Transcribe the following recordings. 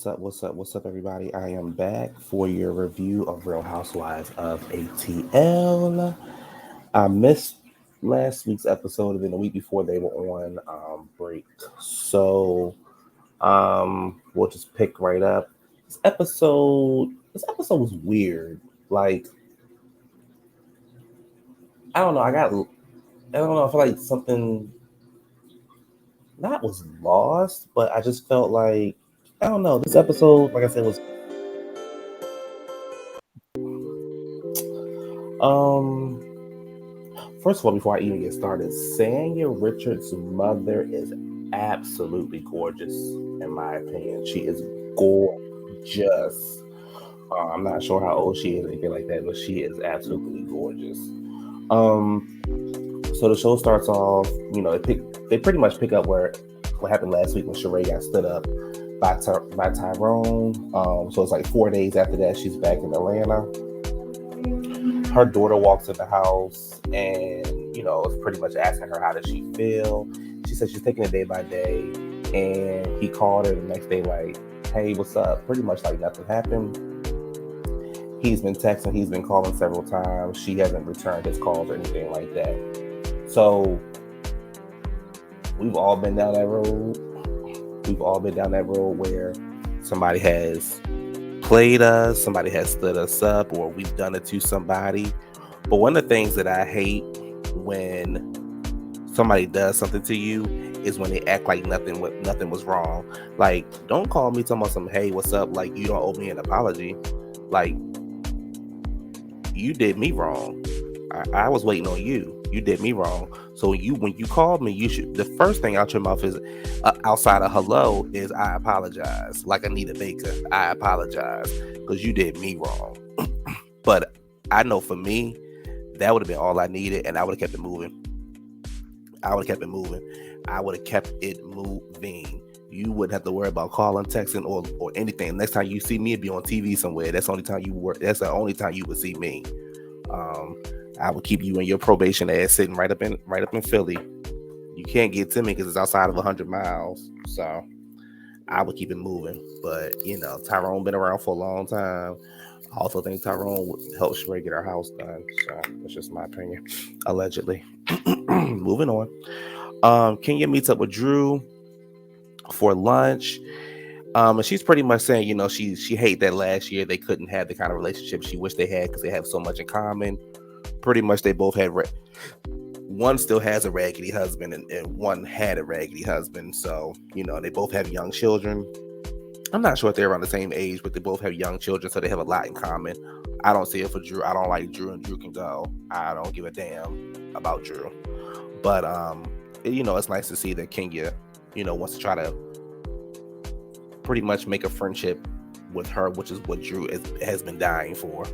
What's up, everybody? I am back for your review of Real Housewives of ATL. I missed last week's episode, and then the week before they were on break. So we'll just pick right up. This episode was weird. Like, I don't know. I don't know. I feel like something not was lost, but I just felt like I don't know. This episode, like I said, was um. First of all, before I even get started, Sanya Richards' mother is absolutely gorgeous, in my opinion. She is gorgeous. I'm not sure how old she is, or anything like that, but she is absolutely gorgeous. Um, so the show starts off. They pretty much pick up where what happened last week when Sheree got stood up by Tyrone. So it's like 4 days after that, she's back in Atlanta. Her daughter walks in the house and is pretty much asking her how does she feel. She said she's taking it day by day, and he called her the next day like, hey, what's up? Pretty much like nothing happened. He's been texting, he's been calling several times. She hasn't returned his calls or anything like that. So we've all been down that road. We've all been down that road where somebody has played us, somebody has stood us up, or we've done it to somebody. But one of the things that I hate when somebody does something to you is when they act like nothing was wrong. Like, don't call me talking about some, hey, what's up? Like, you don't owe me an apology. Like, you did me wrong. I was waiting on you. You did me wrong. So when you called me, the first thing out your mouth is outside of hello is I apologize. Like Anita Baker, I apologize because you did me wrong. But I know for me, that would have been all I needed, and I would have kept it moving. I would have kept it moving. You wouldn't have to worry about calling, texting, or anything. Next time you see me, it'd be on TV somewhere. That's the only time you would see me. I would keep you in your probation ass sitting right up in Philly. You can't get to me because it's outside of 100 miles. So I would keep it moving. But Tyrone been around for a long time. I also think Tyrone would help Sheree get her house done. So that's just my opinion. Allegedly. Moving on. Kenya meets up with Drew for lunch. And she's pretty much saying, she hate that last year they couldn't have the kind of relationship she wished they had because they have so much in common. Pretty much they both had one still has a raggedy husband and one had a raggedy husband. So, they both have young children. I'm not sure if they're around the same age, but they both have young children, so they have a lot in common. I don't see it for Drew. I don't like Drew, and Drew can go. I don't give a damn about Drew. But, it's nice to see that Kenya, wants to try to pretty much make a friendship with her, which is what Drew has been dying for.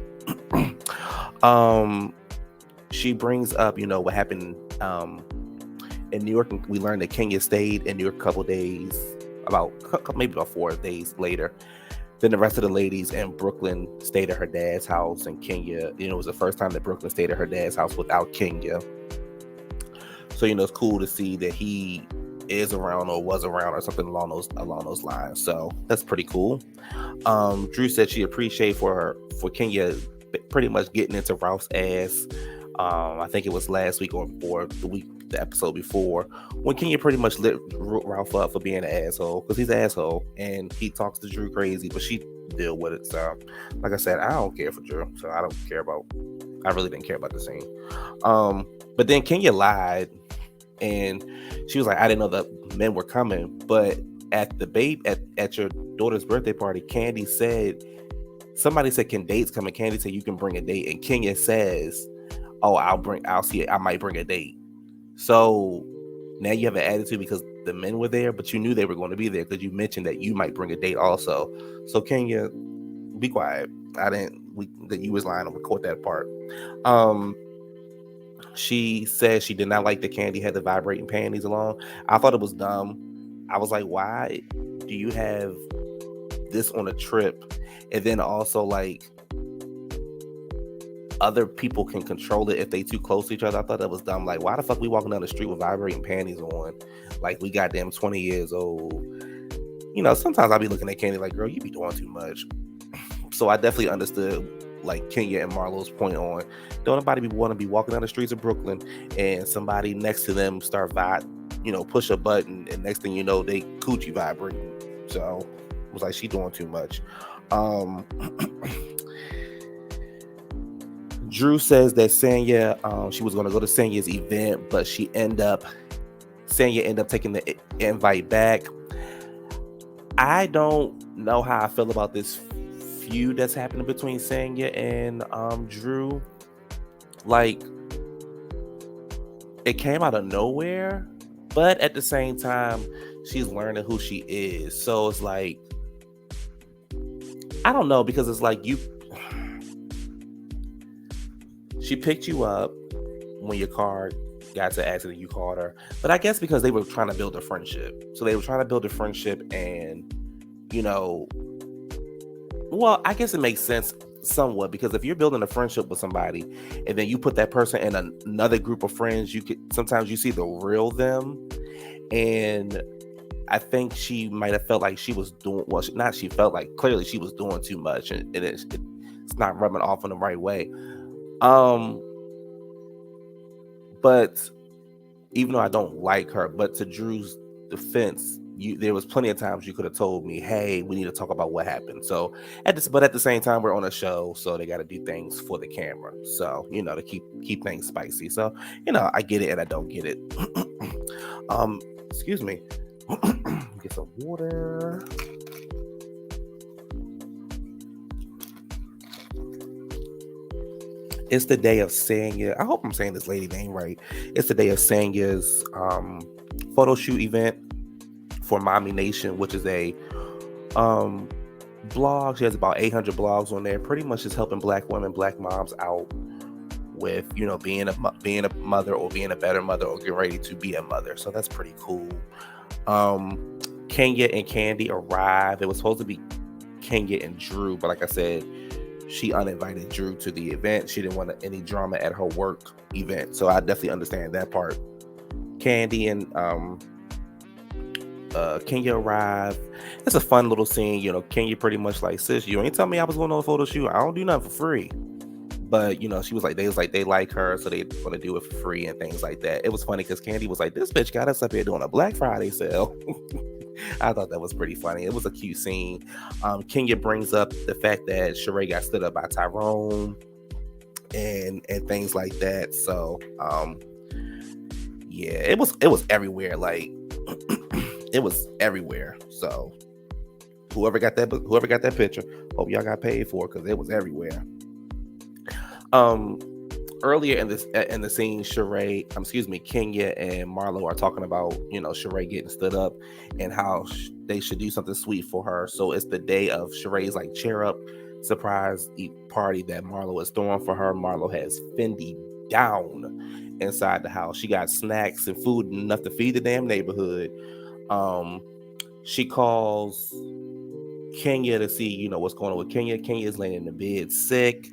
She brings up, what happened in New York. We learned that Kenya stayed in New York a couple days, maybe about 4 days later. Then the rest of the ladies in Brooklyn stayed at her dad's house, and Kenya, it was the first time that Brooklyn stayed at her dad's house without Kenya. So, it's cool to see that he is around or was around or something along those lines. So that's pretty cool. Drew said she appreciated for Kenya pretty much getting into Ralph's ass. I think it was last week or the episode before, when Kenya pretty much lit Ralph up for being an asshole, because he's an asshole and he talks to Drew crazy, but she deal with it. So, like I said, I don't care for Drew, so I really didn't care about the scene. But then Kenya lied, and she was like, I didn't know that men were coming. But at at your daughter's birthday party, somebody said, can dates come? And Candy said, you can bring a date. And Kenya says, oh, I might bring a date. So now you have an attitude because the men were there, but you knew they were going to be there because you mentioned that you might bring a date also. So Kenya, be quiet. That you was lying. I'll record that part. She said she did not like that Candy had the vibrating panties along. I thought it was dumb. I was like, why do you have this on a trip? And then also, like, other people can control it if they too close to each other. I thought that was dumb. Like, why the fuck we walking down the street with vibrating panties on? Like, we goddamn 20 years old. sometimes I'll be looking at Candy like, girl, you be doing too much. So I definitely understood like Kenya and Marlo's point on don't nobody want to be walking down the streets of Brooklyn and somebody next to them start push a button, and next thing you know, they coochie vibrating. So it was like she doing too much. Drew says that Sanya, she was going to go to Sanya's event, but Sanya ended up taking the invite back. I don't know how I feel about this feud that's happening between Sanya and Drew. Like, it came out of nowhere, but at the same time, she's learning who she is. So it's like, I don't know, because it's like she picked you up when your car got to accident, you called her. But I guess because they were trying to build a friendship. So they were trying to build a friendship, and, well, I guess it makes sense somewhat, because if you're building a friendship with somebody and then you put that person in another group of friends, sometimes you see the real them. And I think she might have felt like she was doing, well, she felt like clearly she was doing too much, and it's not rubbing off in the right way. But even though I don't like her, but to Drew's defense, there was plenty of times you could have told me, hey, we need to talk about what happened. So but at the same time, we're on a show, so they got to do things for the camera. So, to keep things spicy. So, I get it and I don't get it. Excuse me. Get some water. It's the day of Sanya. I hope I'm saying this lady name right. It's the day of Sanya's photo shoot event for Mommy Nation, which is a blog. She has about 800 blogs on there. Pretty much just helping Black women, Black moms out with, being a mother, or being a better mother, or getting ready to be a mother. So that's pretty cool. Kenya and Candy arrived. It was supposed to be Kenya and Drew, but like I said, she uninvited Drew to the event. She didn't want any drama at her work event. So I definitely understand that part. Candy and Kenya arrived. It's a fun little scene. Kenya pretty much like, sis, you ain't tell me I was going on a photo shoot. I don't do nothing for free. But, she was like, they like her, so they want to do it for free and things like that. It was funny because Candy was like, this bitch got us up here doing a Black Friday sale. I thought that was pretty funny. It was a cute scene. Kenya brings up the fact that Sheree got stood up by Tyrone and things like that. So, yeah, it was everywhere. Like, it was everywhere. So, whoever got that picture, hope y'all got paid for it, because it was everywhere. Earlier in the scene, Kenya and Marlo are talking about, Sheree getting stood up and how they should do something sweet for her. So it's the day of Sheree's like cheer up surprise party that Marlo is throwing for her. Marlo has Fendi down inside the house. She got snacks and food enough to feed the damn neighborhood. She calls Kenya to see, what's going on with Kenya. Kenya is laying in the bed sick,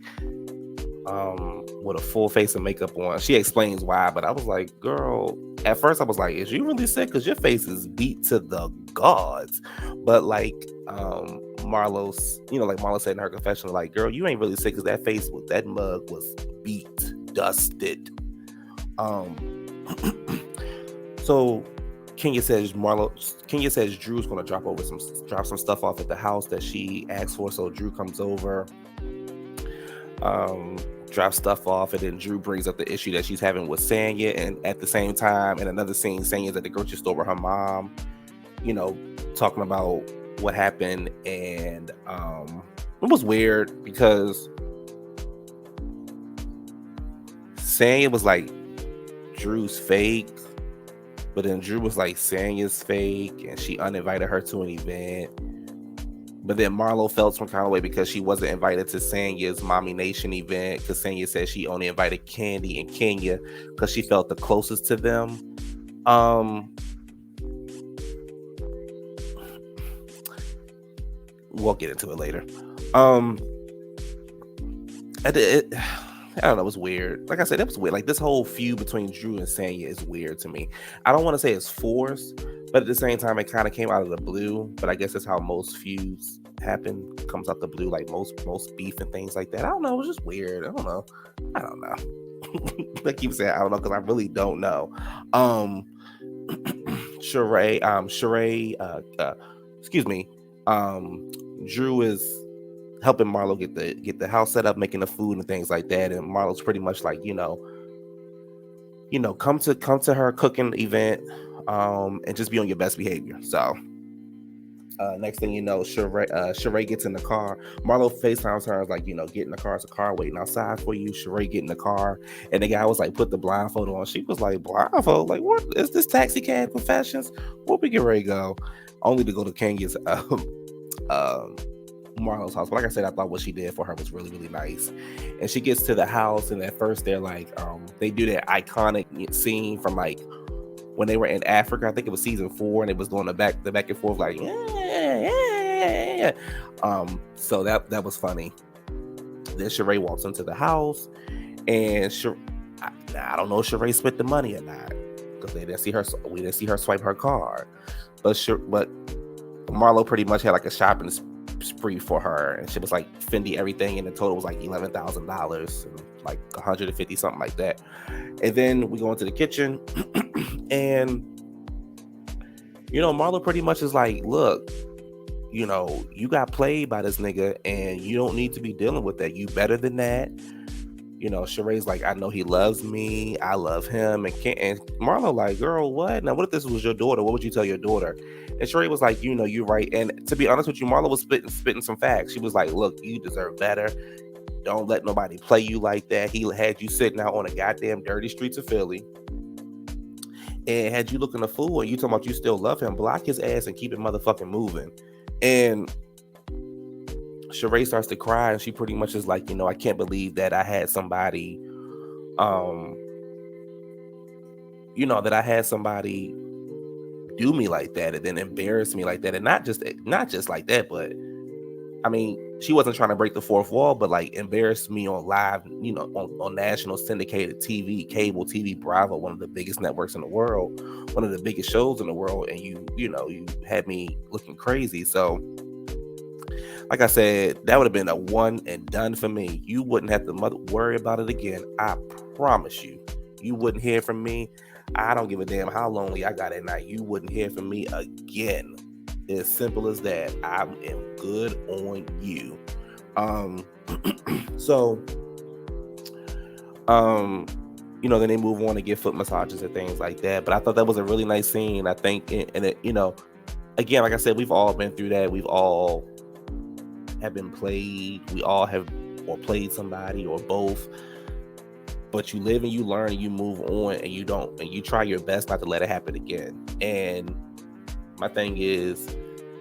with a full face of makeup on. She explains why, but I was like, girl, at first I was like, is you really sick? Because your face is beat to the gods. But like Marlo said in her confession, like, girl, you ain't really sick, because that mug was beat, dusted. So Kenya says Drew's gonna drop some stuff off at the house that she asked for. So Drew comes over, drops stuff off, and then Drew brings up the issue that she's having with Sanya. And at the same time, in another scene, Sanya's at the grocery store with her mom, talking about what happened. And it was weird because Sanya was like, Drew's fake, but then Drew was like, Sanya's fake, and she uninvited her to an event. But then Marlo felt some kind of way because she wasn't invited to Sanya's Mommy Nation event, because Sanya said she only invited Candy and Kenya because she felt the closest to them. We'll get into it later. I don't know, it was weird. Like I said, it was weird. Like this whole feud between Drew and Sanya is weird to me. I don't want to say it's forced, but at the same time, it kind of came out of the blue. But I guess that's how most feuds happen. Comes out the blue, like most beef and things like that. I don't know. It was just weird. I don't know. I keep saying I don't know because I really don't know. Sheree, excuse me. Drew is helping Marlo get the house set up, making the food and things like that. And Marlo's pretty much like, come to her cooking event, and just be on your best behavior. So next thing you know, Sheree gets in the car. Marlo FaceTimes her, like, get in the car. It's a car waiting outside for you. Sheree get in the car, and the guy was like, put the blindfold on. She was like, blindfold? Like, what is this taxi cab confessions? Where we get ready to go? Only to go to Kenya's Marlo's house. But like I said, I thought what she did for her was really, really nice. And she gets to the house, and at first they're like, they do that iconic scene from like when they were in Africa. I think it was season 4, and it was doing the back and forth, like, yeah. So that was funny. Then Sheree walks into the house, and I don't know if Sheree spent the money or not, because we didn't see her swipe her card. But Marlo pretty much had like a shopping spree for her, and she was like Fendi everything, and the total was like $11,000 and like 150 something like that. And then we go into the kitchen, and Marlo pretty much is like, look, you got played by this nigga, and you don't need to be dealing with that. You better than that. Sheree's like, I know he loves me, I love him, and Marlo like, girl, what? Now, what if this was your daughter? What would you tell your daughter? And Sheree was like, you're right. And to be honest with you, Marlo was spitting some facts. She was like, look, you deserve better. Don't let nobody play you like that. He had you sitting out on the goddamn dirty streets of Philly, and had you looking a fool, and you talking about you still love him, block his ass and keep it motherfucking moving. And Sheree starts to cry, and she pretty much is like, I can't believe that I had somebody, do me like that, and then embarrass me like that. And not just like that, but I mean, she wasn't trying to break the fourth wall, but like embarrass me on live, on national syndicated TV, cable TV, Bravo, one of the biggest networks in the world, one of the biggest shows in the world. And you had me looking crazy. So like I said, that would have been a one and done for me. You wouldn't have to worry about it again. I promise you. You wouldn't hear from me. I don't give a damn how lonely I got at night. You wouldn't hear from me again. As simple as that. I am good on you. So, then they move on to get foot massages and things like that. But I thought that was a really nice scene. I think, and it, again, like I said, we've all been through that. We've all have been played. We all have or played somebody or both. But you live and you learn and you move on, and you try your best not to let it happen again. And my thing is,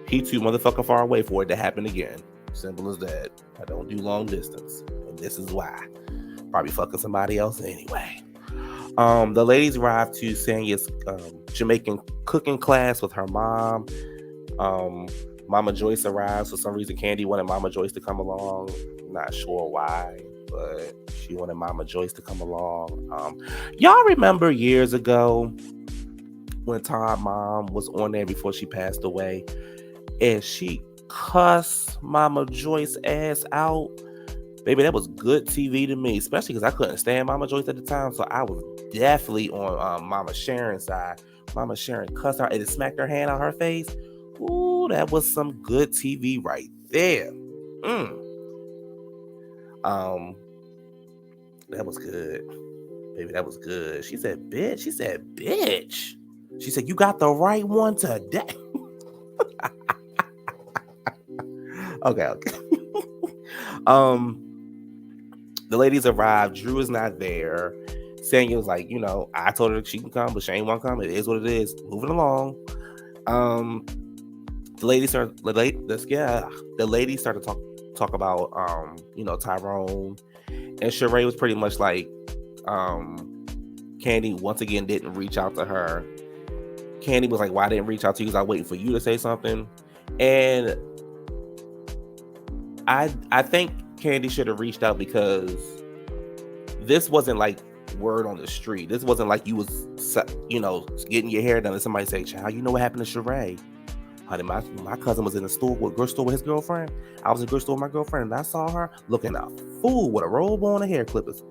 he too motherfucking far away for it to happen again. Simple as that. I don't do long distance, and this is why. Probably fucking somebody else anyway. The ladies arrived to Sanya's Jamaican cooking class with her mom. Mama Joyce arrives. For some reason, Candy wanted Mama Joyce to come along. Not sure why, but she wanted Mama Joyce to come along. Y'all remember years ago when Todd's mom was on there before she passed away, and she cussed Mama Joyce ass out? Baby, that was good TV to me, especially because I couldn't stand Mama Joyce at the time, so I was definitely on Mama Sharon's side. Mama Sharon cussed her and it smacked her hand on her face. Ooh, that was some good TV right there. That was good. Baby, that was good. She said, bitch. She said, bitch. She said, you got the right one today. Okay. The ladies arrived. Drew is not there. Sanya was like, I told her she can come, but she ain't want to come. It is what it is. Moving along. The ladies started to talk about Tyrone, and Sheree was pretty much like, Candy once again didn't reach out to her. Candy was like, why I didn't reach out to you? Because I was waiting for you to say something. And I think Candy should have reached out because this wasn't like word on the street. This wasn't like you was, getting your hair done and somebody say, "Child, you know what happened to Sheree? Honey, my cousin was in the store with his girlfriend. I was in the grocery store with my girlfriend, and I saw her looking a fool with a robe on and hair clippers."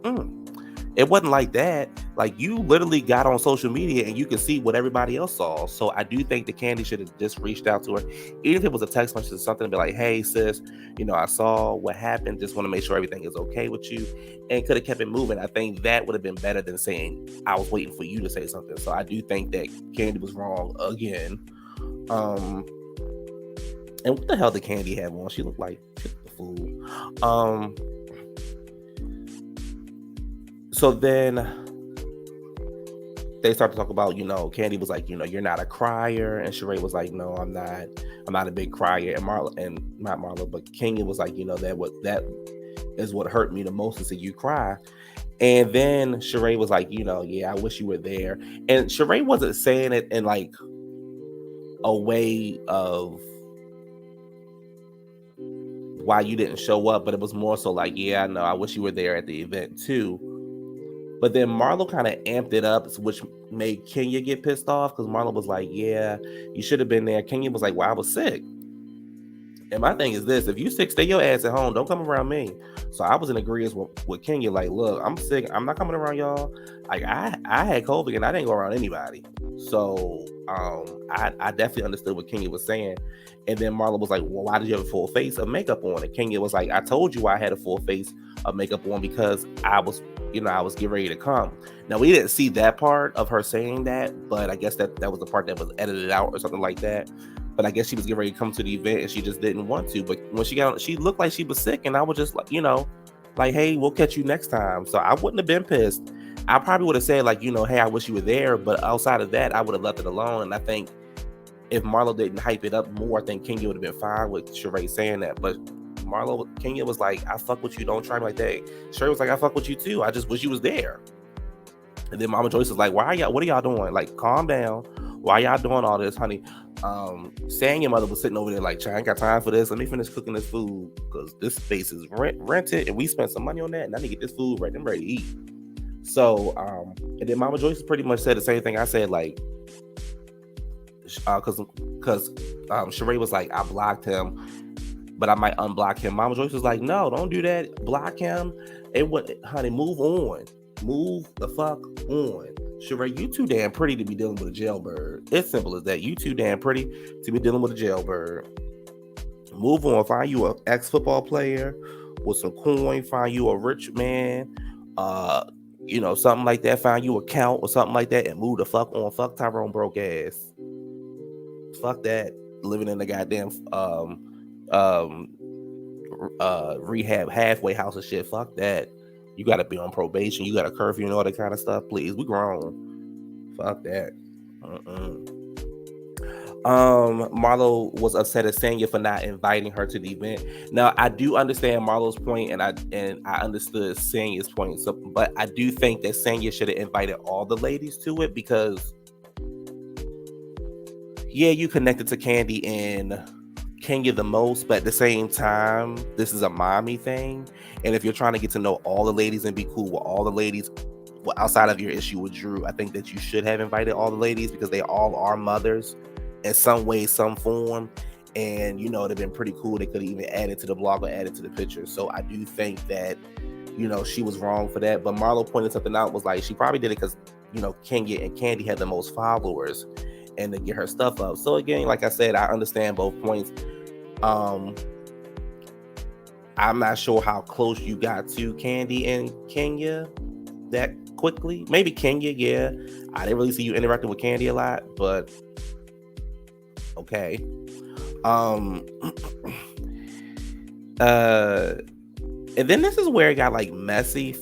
It wasn't like that. Like, you literally got on social media and you could see what everybody else saw. So I do think that Candy should have just reached out to her, even if it was a text message or something, to be like, "Hey sis, I saw what happened. Just want to make sure everything is okay with you," and could have kept it moving. I think that would have been better than saying, "I was waiting for you to say something." So I do think that Candy was wrong again. And what the hell did Candy have on? She looked like a fool. So then they start to talk about, Candy was like, "You're not a crier," and Sheree was like, "No, I'm not. I'm not a big crier." And not Marlo, but Kenya was like, that is what hurt me the most, is that you cry." And then Sheree was like, "Yeah, I wish you were there." And Sheree wasn't saying it in like a way of why you didn't show up, but it was more so like, "Yeah, I know, I wish you were there at the event too." But then Marlo kind of amped it up, which made Kenya get pissed off, because Marlo was like, "Yeah, you should have been there." Kenya was like, "Well, I was sick." And my thing is this: if you sick, stay your ass at home. Don't come around me. So I was in agreement with Kenya. Like, "Look, I'm sick. I'm not coming around y'all. Like, I had COVID and I didn't go around anybody." So I definitely understood what Kenya was saying. And then Marlo was like, "Well, why did you have a full face of makeup on?" And Kenya was like, "I told you I had a full face of makeup on because I was getting ready to come." Now, we didn't see that part of her saying that, but I guess that was the part that was edited out or something like that. But I guess she was getting ready to come to the event and she just didn't want to. But when she got on, she looked like she was sick, and I was just like, like, "Hey, we'll catch you next time." So I wouldn't have been pissed. I probably would have said, like, "Hey, I wish you were there." But outside of that, I would have left it alone. And I think if Marlo didn't hype it up more, I think Kenya would have been fine with Sheree saying that. But Kenya was like, "I fuck with you. Don't try me like that." Sheree was like, "I fuck with you too. I just wish you was there." And then Mama Joyce was like, "What are y'all doing? Like, calm down. Why y'all doing all this, honey?" Sanya mother was sitting over there like, "I ain't got time for this. Let me finish cooking this food, because this space is rented and we spent some money on that, and I need to get this food right. I'm ready to eat." So, and then Mama Joyce pretty much said the same thing I said, like, because Sheree was like, "I blocked him, but I might unblock him." Mama Joyce was like, "No, don't do that. Block him. Honey, move on. Move the fuck on. Sheree, you too damn pretty to be dealing with a jailbird. It's simple as that. You too damn pretty to be dealing with a jailbird. Move on. Find you an ex-football player with some coin. Find you a rich man, something like that. Find you a count or something like that, and move the fuck on. Fuck Tyrone broke ass. Fuck that. Living in the goddamn rehab halfway house and shit. Fuck that. You gotta be on probation. You got a curfew and all that kind of stuff. Please, we grown. Fuck that. Marlo was upset at Sanya for not inviting her to the event. Now, I do understand Marlo's point, and I understood Sanya's point. So, but I do think that Sanya should have invited all the ladies to it, because yeah, you connected to Candy and Kenya the most, but at the same time, this is a mommy thing. And if you're trying to get to know all the ladies and be cool with all the ladies, well, outside of your issue with Drew, I think that you should have invited all the ladies, because they all are mothers in some way, some form. And it'd have been pretty cool. They could have even added to the blog or added to the picture. So I do think that she was wrong for that. But Marlo pointed something out, was like, she probably did it because Kenya and Candy had the most followers, and to get her stuff up. So again, like I said, I understand both points. I'm not sure how close you got to Candy and Kenya that quickly. Maybe Kenya, yeah. I didn't really see you interacting with Candy a lot, but okay. And then this is where it got like messy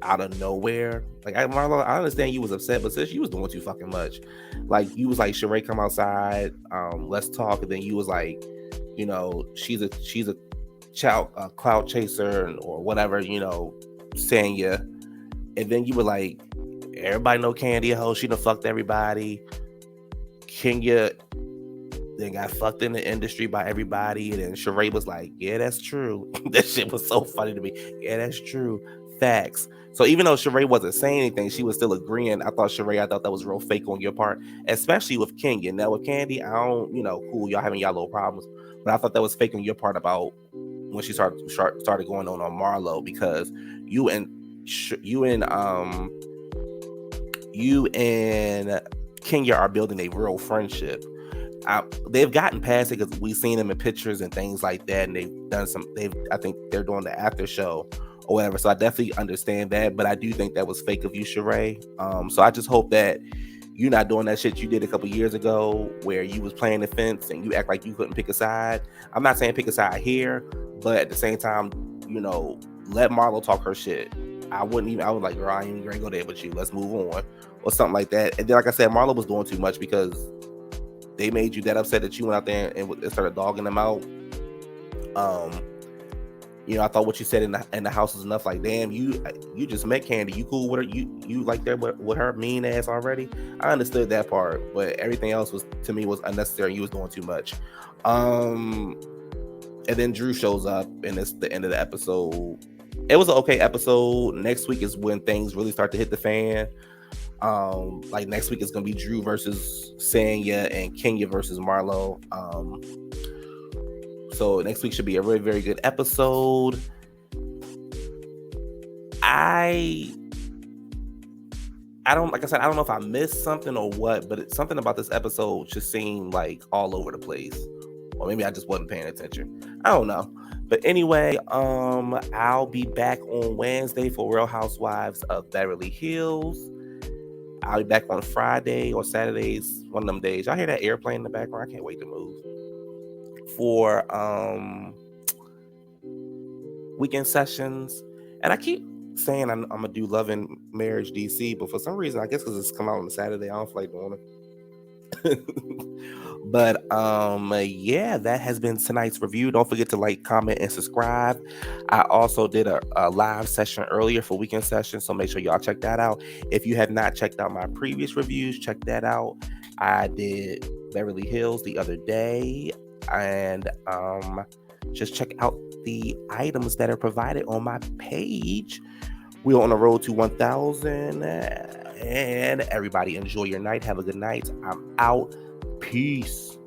out of nowhere. Like, Marlo, I understand you was upset, but sis, you was doing too fucking much. Like, you was like, "Sheree, come outside, let's talk." And then you was like, she's a child, cloud chaser, or whatever, Sanya. And then you were like, "Everybody know Candy a hoe. She done fucked everybody." Kenya then got fucked in the industry by everybody. And then Sheree was like, "Yeah, that's true." That shit was so funny to me. "Yeah, that's true. Facts. So even though Sheree wasn't saying anything, she was still agreeing. I thought that was real fake on your part, especially with Kenya. Now with Candy, I don't, cool, y'all having y'all little problems, but I thought that was fake on your part about when she started going on Marlo, because you and Kenya are building a real friendship. They've gotten past it because we've seen them in pictures and things like that, and I think they're doing the after show or whatever. So I definitely understand that, but I do think that was fake of you, Sheree. So I just hope that you're not doing that shit you did a couple years ago where you was playing the fence and you act like you couldn't pick a side. I'm not saying pick a side here, but at the same time, let Marlo talk her shit. I was like, girl, I ain't gonna go there with you. Let's move on, or something like that. And then, like I said, Marlo was doing too much because they made you that upset that you went out there and started dogging them out. I thought what you said in the house was enough. Like, damn, you just met Candy. You cool with her? You like that with her mean ass already? I understood that part, but everything else was unnecessary. You was doing too much. And then Drew shows up, and it's the end of the episode. It was an okay episode. Next week is when things really start to hit the fan. Like next week is gonna be Drew versus Sanya and Kenya versus Marlo. So next week should be a very, very good episode. I don't know if I missed something or what, but something about this episode just seemed like all over the place. Or maybe I just wasn't paying attention. I don't know. But anyway, I'll be back on Wednesday for Real Housewives of Beverly Hills. I'll be back on Friday or Saturdays, one of them days. Y'all hear that airplane in the background? I can't wait to move. For weekend sessions. And I keep saying I'm gonna do Love and Marriage DC, but for some reason, I guess because it's come out on a Saturday, I don't feel like doing it. But yeah, that has been tonight's review. Don't forget to like, comment, and subscribe. I also did a live session earlier for weekend sessions, so make sure y'all check that out. If you have not checked out my previous reviews, check that out. I did Beverly Hills the other day, and just check out the items that are provided on my page. We're on the road to 1,000, and everybody enjoy your night. Have a good night. I'm out. Peace.